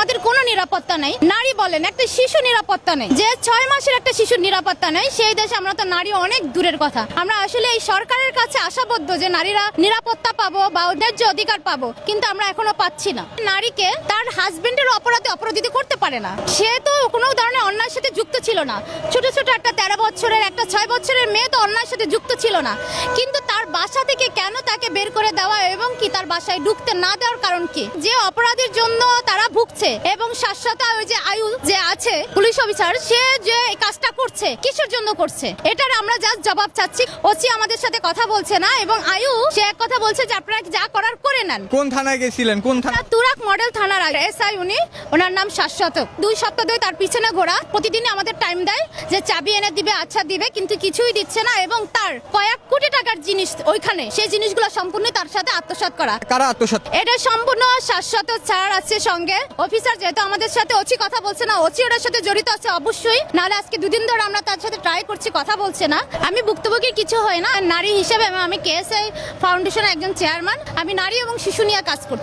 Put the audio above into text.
আমাদের কোনো নিরাপত্তা নেই। নারী বলেন, একটা শিশু নিরাপত্তা নেই। যে 6 মাসের একটা শিশুর নিরাপত্তা নেই, সেই দেশে আমরা তো নারী অনেক দূরের কথা। আমরা আসলে এই সরকারের কাছে আশাবদ্ধ যে নারীরা নিরাপত্তা পাবো বা ন্যায্য অধিকার পাবো, কিন্তু আমরা এখনো পাচ্ছি না। নারীকে তার হাজবেন্ডের অপরাধে অপরাধিত করতে পারে না। সে তো কোনো ধরনের অন্যায়ের সাথে যুক্ত ছিল না। ছোট ছোট একটা 13 বছরের, একটা 6 বছরের মেয়ে তো অন্যায়ের সাথে যুক্ত ছিল না, কিন্তু তার বাসা থেকে কেন তাকে বের করে দেওয়া এবং কি তার বাসায় ঢুকতে না দেওয়ার কারণ কি? যে অপরাধের জন্য তারা ভুগছে এবং শাশ্বতা ওই যে আয়ু যে আছে পুলিশ অফিসার, সে যে কাজটা করছে কিসের জন্য করছে, এটার আমরা জাস্ট জবাব চাচ্ছি। ওসি আমাদের সাথে কথা বলছে না এবং আয়ু সে এক কথা বলছে যে আপনারা যা করার করে নেন। কোন থানায় গেছিলেন? কোন থানা? তুরাক মডেল থানার এসআই উনি, ওনার নাম শাশ্বত। 2 সপ্তাহ ধরে তার পিছনে ঘোরা, প্রতিদিনই আমাদের টাইম দেয় যে চাবি এনে দিবে, আচ্ছা দিবে, কিন্তু কিছুই দিচ্ছে না এবং তার কয়েক কোটি টাকার জিনিস ওইখানে, সেই জিনিসগুলো সম্পূর্ণ তার সাথে আত্মসাৎ করা। কারা আত্মসাৎ? এটা সম্পূর্ণ শাশ্বত ছাড় আছে সঙ্গে অফিসার, যেহেতু আমাদের সাথে ওসি কথা বলছে না, ওসি ওটার সাথে জড়িত আছে অবশ্যই, নাহলে আজকে 2 দিন ধরে আমরা তার সাথে ট্রাই করছি, কথা বলছে না। আমি ভুক্তভোগীর কিছু হয় না। নারী হিসেবে আমি কেএসআই ফাউন্ডেশনের একজন চেয়ারম্যান। আমি নারী এবং শিশু নিয়ে কাজ করছি।